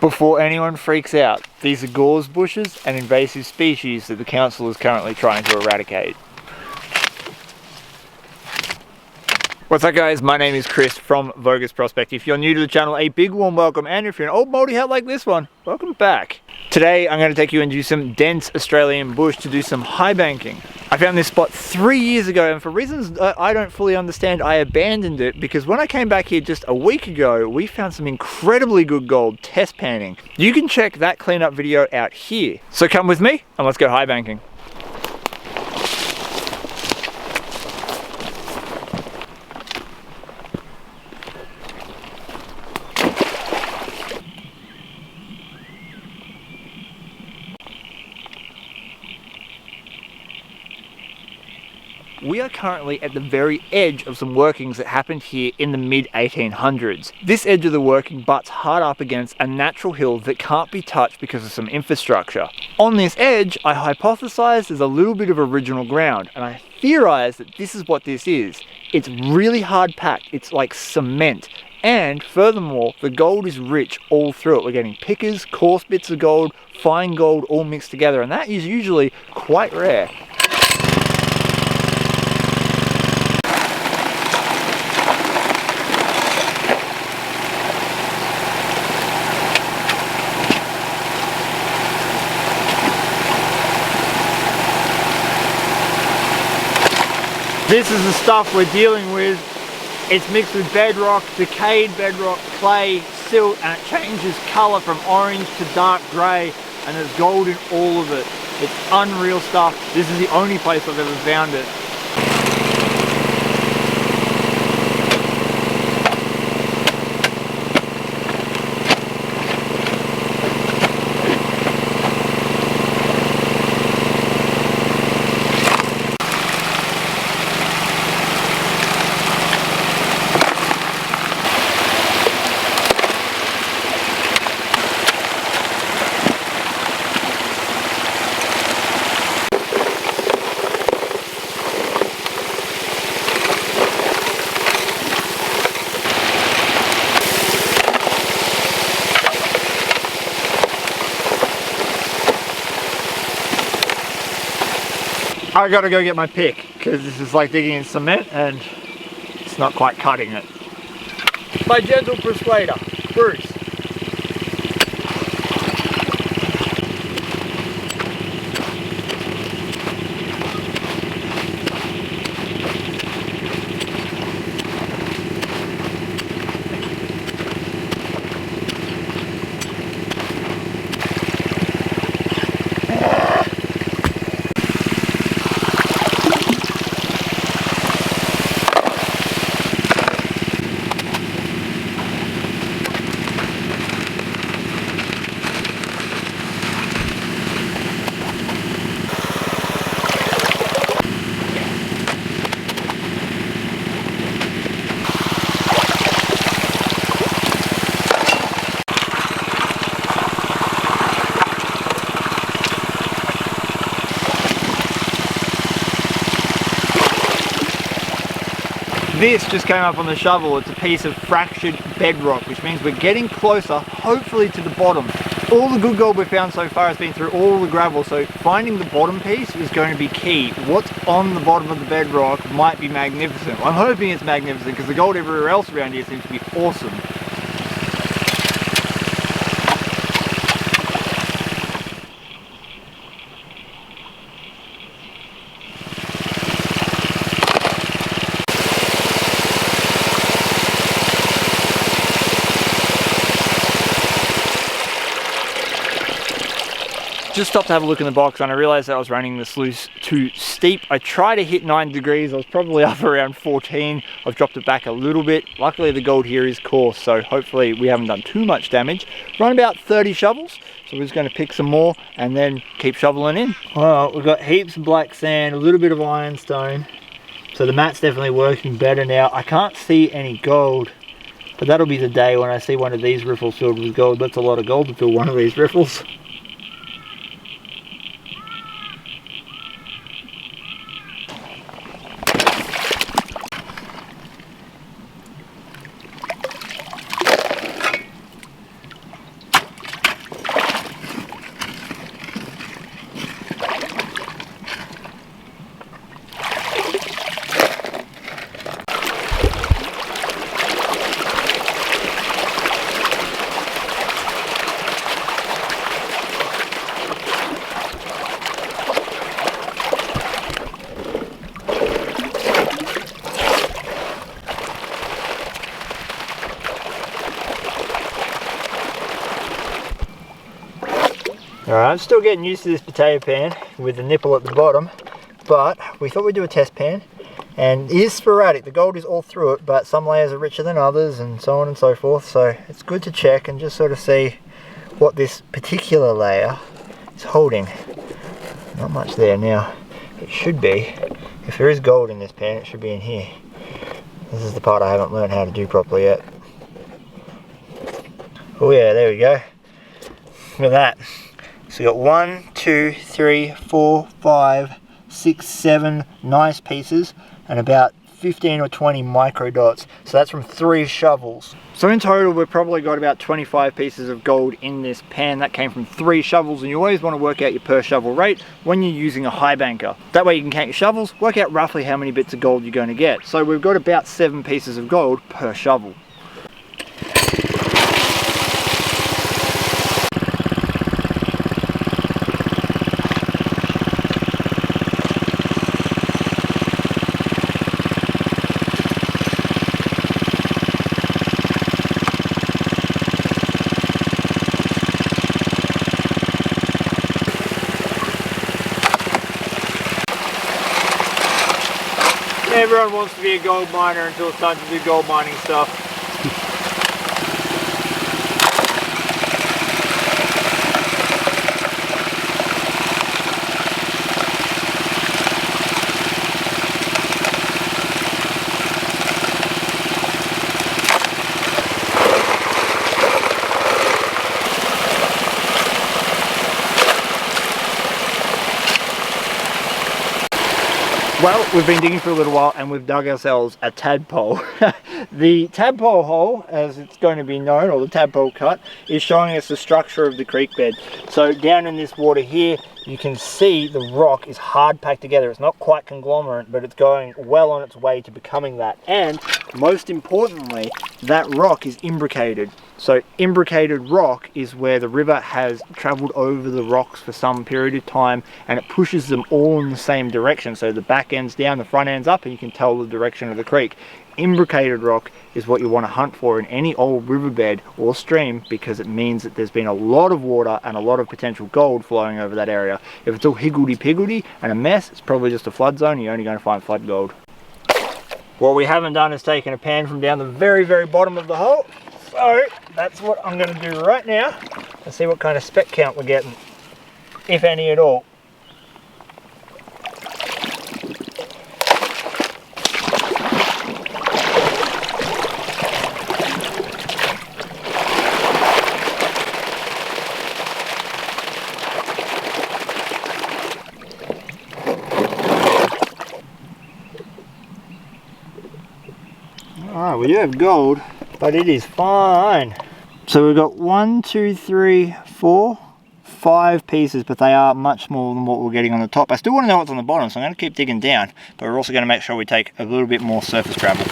Before anyone freaks out, these are gorse bushes, an invasive species that the council is currently trying to eradicate. What's up guys, my name is Chris from Vo-Gus Prospect. If you're new to the channel, a big warm welcome, and if you're an old mouldy hat like this one, welcome back. Today I'm going to take you into some dense Australian bush to do some high banking. I found this spot 3 years ago, and for reasons I don't fully understand, I abandoned it because when I came back here just a week ago, we found some incredibly good gold test panning. You can check that cleanup video out here. So come with me and let's go high banking. We are currently at the very edge of some workings that happened here in the mid-1800s. This edge of the working butts hard up against a natural hill that can't be touched because of some infrastructure. On this edge, I hypothesize there's a little bit of original ground, and I theorize that this is what this is. It's really hard packed, it's like cement. And furthermore, the gold is rich all through it. We're getting pickers, coarse bits of gold, fine gold all mixed together, and that is usually quite rare. This is the stuff we're dealing with. It's mixed with bedrock, decayed bedrock, clay, silt, and it changes colour from orange to dark grey, and there's gold in all of it. It's unreal stuff. This is the only place I've ever found it. I gotta go get my pick because this is like digging in cement and it's not quite cutting it. My gentle persuader, Bruce. This just came up on the shovel. It's a piece of fractured bedrock, which means we're getting closer, hopefully, to the bottom. All the good gold we've found so far has been through all the gravel, so finding the bottom piece is going to be key. What's on the bottom of the bedrock might be magnificent. I'm hoping it's magnificent because the gold everywhere else around here seems to be awesome. Just stopped to have a look in the box and I realized that I was running the sluice too steep. I tried to hit 9 degrees, I was probably up around 14. I've dropped it back a little bit. Luckily the gold here is coarse, so hopefully we haven't done too much damage. Run about 30 shovels, so we're just going to pick some more and then keep shoveling in. Well, we've got heaps of black sand, a little bit of ironstone. So the mat's definitely working better now. I can't see any gold, but that'll be the day when I see one of these riffles filled with gold. That's a lot of gold to fill one of these riffles. Alright, I'm still getting used to this potato pan with the nipple at the bottom, but we thought we'd do a test pan, and it is sporadic. The gold is all through it, but some layers are richer than others and so on and so forth, so it's good to check and just sort of see what this particular layer is holding. Not much there now. It should be, if there is gold in this pan, it should be in here. This is the part I haven't learned how to do properly yet. Oh yeah, there we go. Look at that. So we got 1, 2, 3, 4, 5, 6, 7 nice pieces and about 15 or 20 micro dots. So that's from 3 shovels. So in total we've probably got about 25 pieces of gold in this pan. That came from 3 shovels, and you always want to work out your per shovel rate when you're using a high banker. That way you can count your shovels, work out roughly how many bits of gold you're going to get. So we've got about 7 pieces of gold per shovel. Everyone wants to be a gold miner until it's time to do gold mining stuff. Well, we've been digging for a little while and we've dug ourselves a tadpole. The tadpole hole, as it's going to be known, or the tadpole cut, is showing us the structure of the creek bed. So down in this water here, you can see the rock is hard packed together. It's not quite conglomerate, but it's going well on its way to becoming that. And most importantly, that rock is imbricated. So imbricated rock is where the river has traveled over the rocks for some period of time and it pushes them all in the same direction. So the back end's down, the front end's up, and you can tell the direction of the creek. Imbricated rock is what you want to hunt for in any old riverbed or stream, because it means that there's been a lot of water and a lot of potential gold flowing over that area. If it's all higgledy-piggledy and a mess, it's probably just a flood zone. You're only going to find flood gold. What we haven't done is taken a pan from down the very, very bottom of the hole. So that's what I'm going to do right now and see what kind of speck count we're getting, if any at all. Alright, we do have gold, but it is fine. So we've got 1, 2, 3, 4, 5 pieces, but they are much smaller than what we're getting on the top. I still want to know what's on the bottom, so I'm going to keep digging down, but we're also going to make sure we take a little bit more surface travel.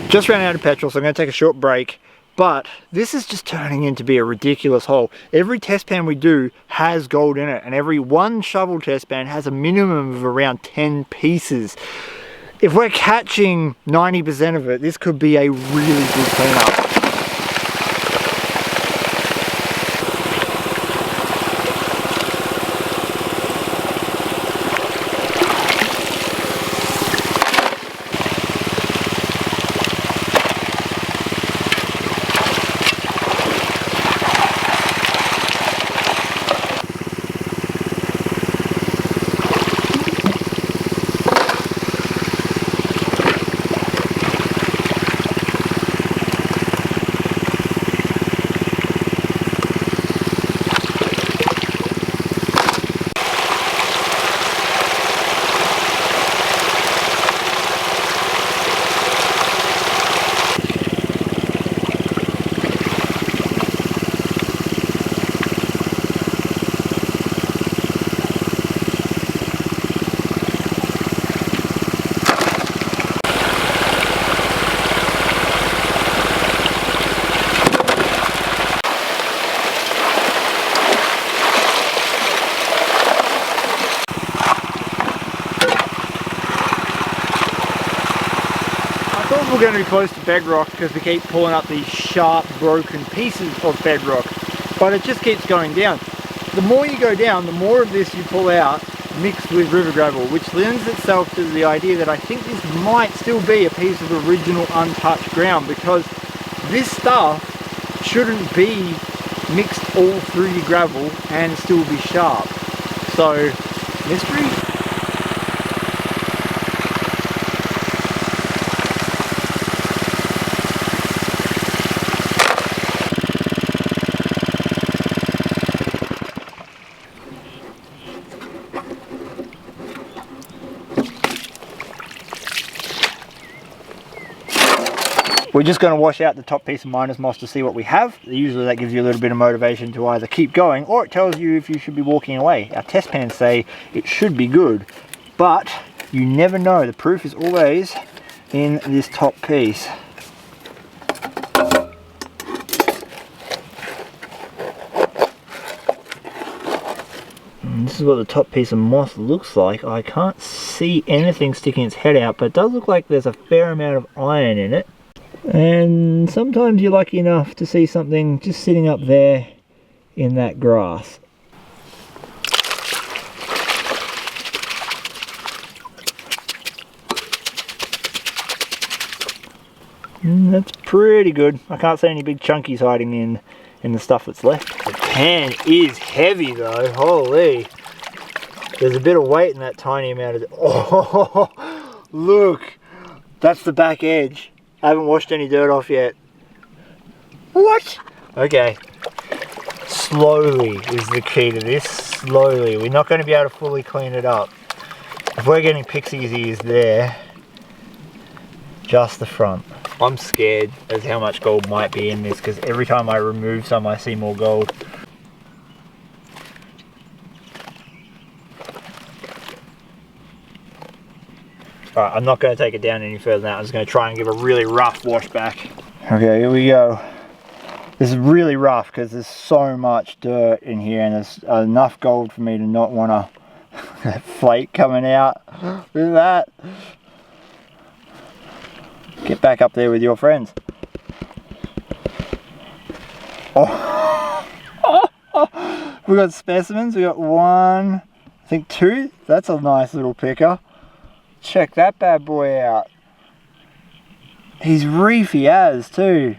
Just ran out of petrol, so I'm going to take a short break, but this is just turning into be a ridiculous hole. Every test pan we do has gold in it, and every one shovel test pan has a minimum of around 10 pieces. If we're catching 90% of it, this could be a really good cleanup. going to be close to bedrock because we keep pulling up these sharp, broken pieces of bedrock, but it just keeps going down. The more you go down, the more of this you pull out mixed with river gravel, which lends itself to the idea that I think this might still be a piece of original untouched ground, because this stuff shouldn't be mixed all through your gravel and still be sharp. So, mystery? We're just going to wash out the top piece of miners moss to see what we have. Usually that gives you a little bit of motivation to either keep going, or it tells you if you should be walking away. Our test pans say it should be good, but you never know. The proof is always in this top piece. And this is what the top piece of moss looks like. I can't see anything sticking its head out, but it does look like there's a fair amount of iron in it. And sometimes you're lucky enough to see something just sitting up there in that grass. That's pretty good. I can't see any big chunkies hiding in the stuff that's left. The pan is heavy though, holy. There's a bit of weight in that tiny amount of... Oh, look, that's the back edge. I haven't washed any dirt off yet. What? Okay. Slowly is the key to this. Slowly. We're not going to be able to fully clean it up. If we're getting pixie's ears there, just the front. I'm scared as how much gold might be in this, because every time I remove some I see more gold. Alright, I'm not going to take it down any further than that. I'm just going to try and give a really rough wash back. Okay, here we go. This is really rough because there's so much dirt in here, and there's enough gold for me to not want a flake coming out. Look at that. Get back up there with your friends. Oh. We got specimens. We got one, I think two. That's a nice little picker. Check that bad boy out. He's reefy as too.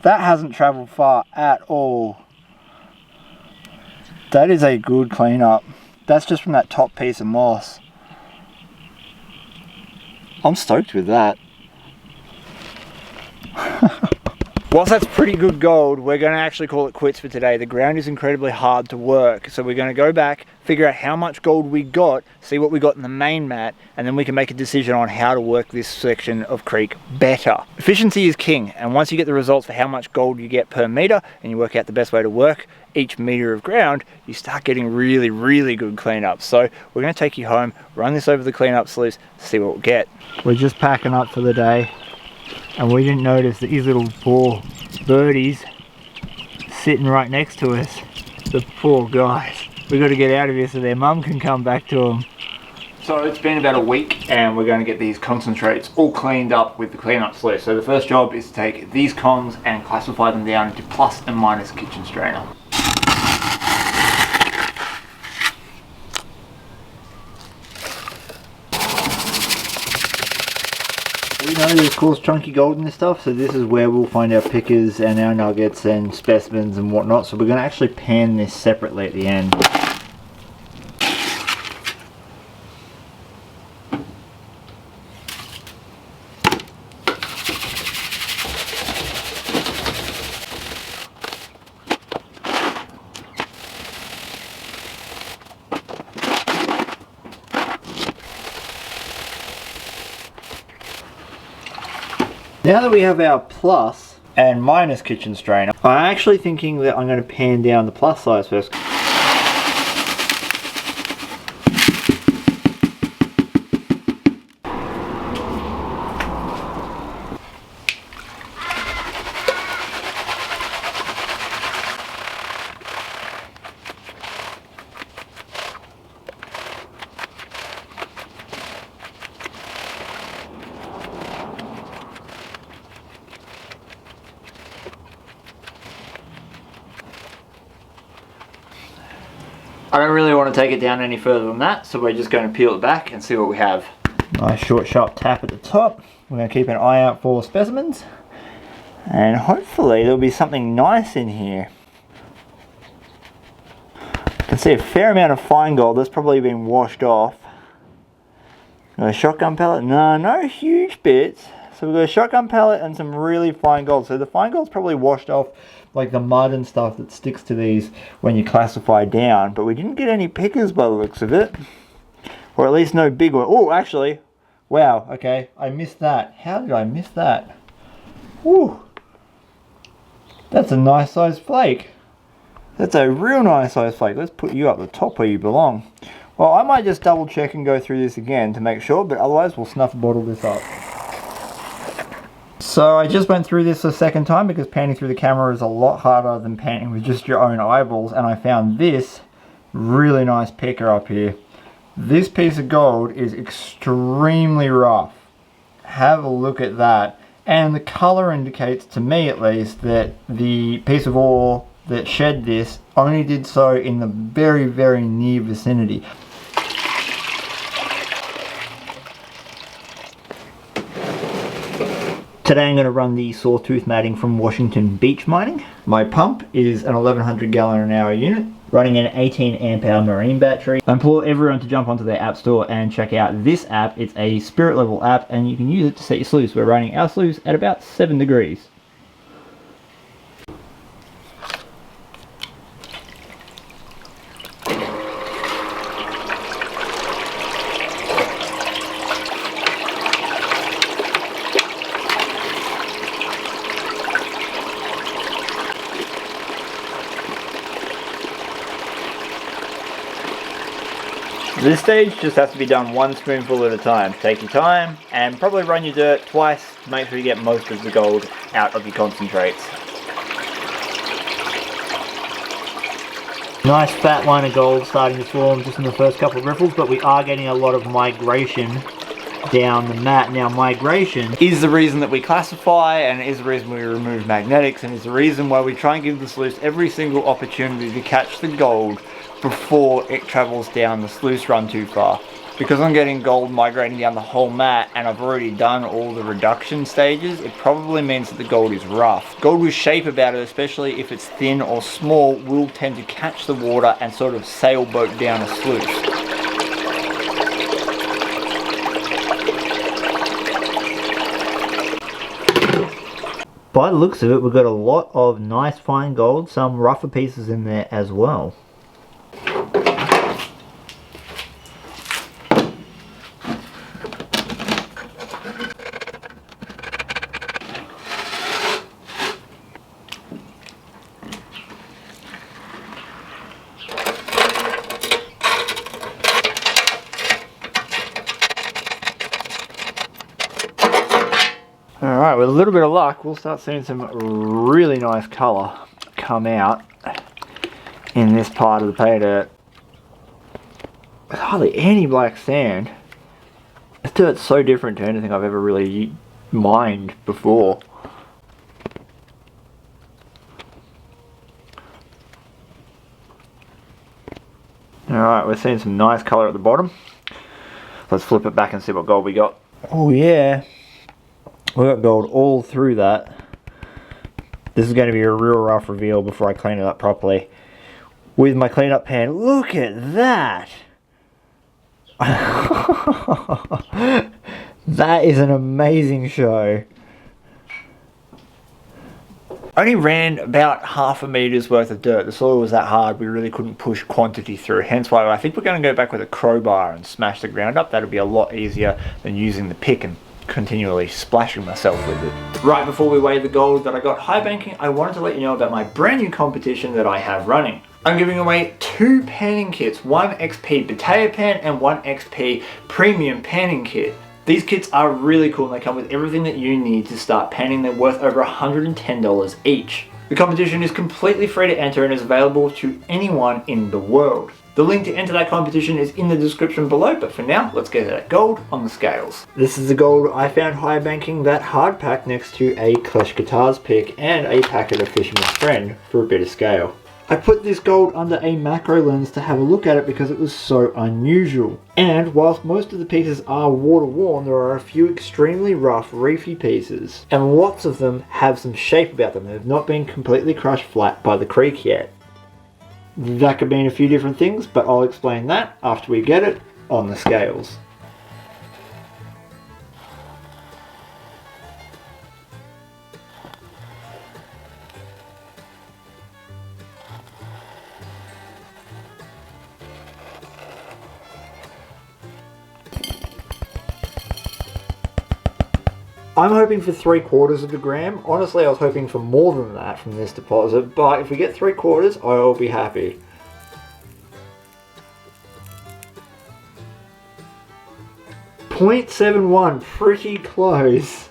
That hasn't travelled far at all. That is a good cleanup. That's just from that top piece of moss. I'm stoked with that. Whilst that's pretty good gold, we're going to actually call it quits for today. The ground is incredibly hard to work, so we're going to go back, figure out how much gold we got, see what we got in the main mat, and then we can make a decision on how to work this section of creek better. Efficiency is king, and once you get the results for how much gold you get per meter, and you work out the best way to work each meter of ground, you start getting really, really good cleanup. So we're going to take you home, run this over the cleanup sluice, see what we'll get. We're just packing up for the day. And we didn't notice that these little poor birdies sitting right next to us. The poor guys. We've got to get out of here so their mum can come back to them. So it's been about a week and we're going to get these concentrates all cleaned up with the cleanup sluice. So the first job is to take these cons and classify them down into plus and minus kitchen strainer. We know there's coarse chunky gold in this stuff, so this is where we'll find our pickers and our nuggets and specimens and whatnot. So we're going to actually pan this separately at the end. Now that we have our plus and minus kitchen strainer, I'm actually thinking that I'm going to pan down the plus size first. I don't really want to take it down any further than that, so we're just going to peel it back and see what we have. Nice short sharp tap at the top. We're going to keep an eye out for specimens, and hopefully there'll be something nice in here. I can see a fair amount of fine gold that's probably been washed off. Got a shotgun pellet? No huge bits. So we've got a shotgun pellet and some really fine gold. So the fine gold's probably washed off like the mud and stuff that sticks to these when you classify down. But we didn't get any pickers by the looks of it. Or at least no big one. Oh, actually, wow, okay, I missed that. How did I miss that? Woo! That's a nice sized flake. That's a real nice sized flake. Let's put you up the top where you belong. Well, I might just double check and go through this again to make sure, but otherwise we'll snuff bottle this up. So I just went through this a second time because panning through the camera is a lot harder than panning with just your own eyeballs, and I found this really nice picker up here. This piece of gold is extremely rough. Have a look at that. And the colour indicates, to me at least, that the piece of ore that shed this only did so in the very, very near vicinity. Today I'm going to run the sawtooth matting from Washington Beach Mining. My pump is an 1100 gallon an hour unit running an 18 amp hour marine battery. I implore everyone to jump onto their app store and check out this app. It's a spirit level app and you can use it to set your sluice. We're running our sluice at about 7 degrees. This stage just has to be done one spoonful at a time. Take your time and probably run your dirt twice to make sure you get most of the gold out of your concentrates. Nice fat line of gold starting to form just in the first couple of riffles, but we are getting a lot of migration down the mat. Now migration is the reason that we classify, and it is the reason we remove magnetics, and is the reason why we try and give the sluice every single opportunity to catch the gold before it travels down the sluice run too far. Because I'm getting gold migrating down the whole mat and I've already done all the reduction stages, it probably means that the gold is rough. Gold with shape about it, especially if it's thin or small, will tend to catch the water and sort of sailboat down a sluice. By the looks of it, we've got a lot of nice fine gold, some rougher pieces in there as well. Alright, with a little bit of luck, we'll start seeing some really nice colour come out in this part of the pay dirt. There's hardly any black sand. This dirt's so different to anything I've ever really mined before. Alright, we're seeing some nice colour at the bottom. Let's flip it back and see what gold we got. Oh yeah. We got gold all through that. This is going to be a real rough reveal before I clean it up properly. With my cleanup pan, look at that! That is an amazing show. I only ran about half a meter's worth of dirt. The soil was that hard we really couldn't push quantity through, hence why I think we're going to go back with a crowbar and smash the ground up. That'll be a lot easier than using the pick and continually splashing myself with it. Right before we weigh the gold that I got high banking, I wanted to let you know about my brand new competition that I have running. I'm giving away 2 panning kits, one XP Batea pan and one XP Premium panning kit. These kits are really cool and they come with everything that you need to start panning. They're worth over $110 each. The competition is completely free to enter and is available to anyone in the world. The link to enter that competition is in the description below, but for now, let's get that gold on the scales. This is the gold I found high banking that hard pack next to a Clash Guitars pick and a packet of Fisherman's Friend for a bit of scale. I put this gold under a macro lens to have a look at it because it was so unusual. And whilst most of the pieces are water worn, there are a few extremely rough, reefy pieces. And lots of them have some shape about them. They have not been completely crushed flat by the creek yet. That could mean a few different things, but I'll explain that after we get it on the scales. I'm hoping for 3/4 of a gram. Honestly, I was hoping for more than that from this deposit, but if we get 3/4, I will be happy. .71, pretty close.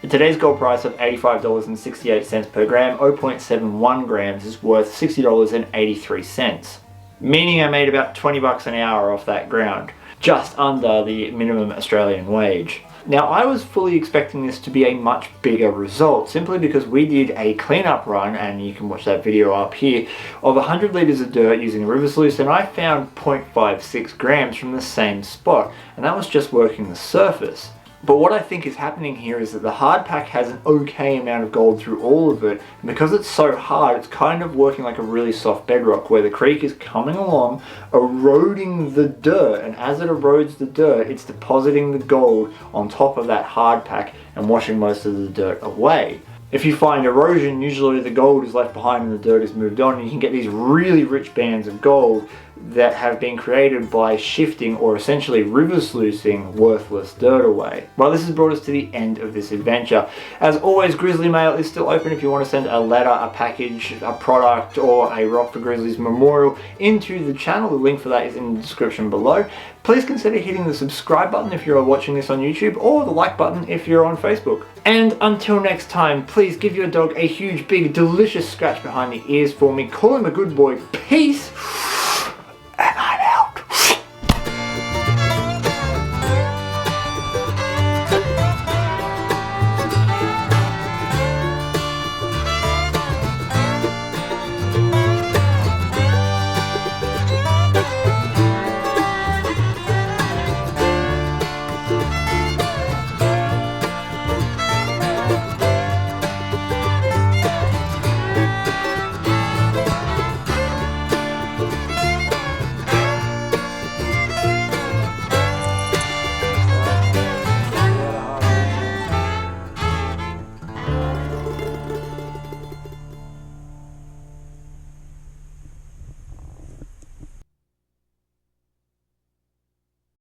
At today's gold price of $85.68 per gram, 0.71 grams is worth $60.83, meaning I made about 20 bucks an hour off that ground, just under the minimum Australian wage. Now, I was fully expecting this to be a much bigger result, simply because we did a cleanup run, and you can watch that video up here, of 100 litres of dirt using a river sluice, and I found 0.56 grams from the same spot, and that was just working the surface. But what I think is happening here is that the hard pack has an okay amount of gold through all of it, and because it's so hard, it's kind of working like a really soft bedrock where the creek is coming along, eroding the dirt, and as it erodes the dirt, it's depositing the gold on top of that hard pack and washing most of the dirt away. If you find erosion, usually the gold is left behind and the dirt is moved on, and you can get these really rich bands of gold that have been created by shifting or essentially river sluicing worthless dirt away. Well, this has brought us to the end of this adventure. As always, Grizzly Mail is still open if you want to send a letter, a package, a product, or a Rock for Grizzlies memorial into the channel. The link for that is in the description below. Please consider hitting the subscribe button if you're watching this on YouTube, or the like button if you're on Facebook. And until next time, please give your dog a huge, big, delicious scratch behind the ears for me. Call him a good boy. Peace!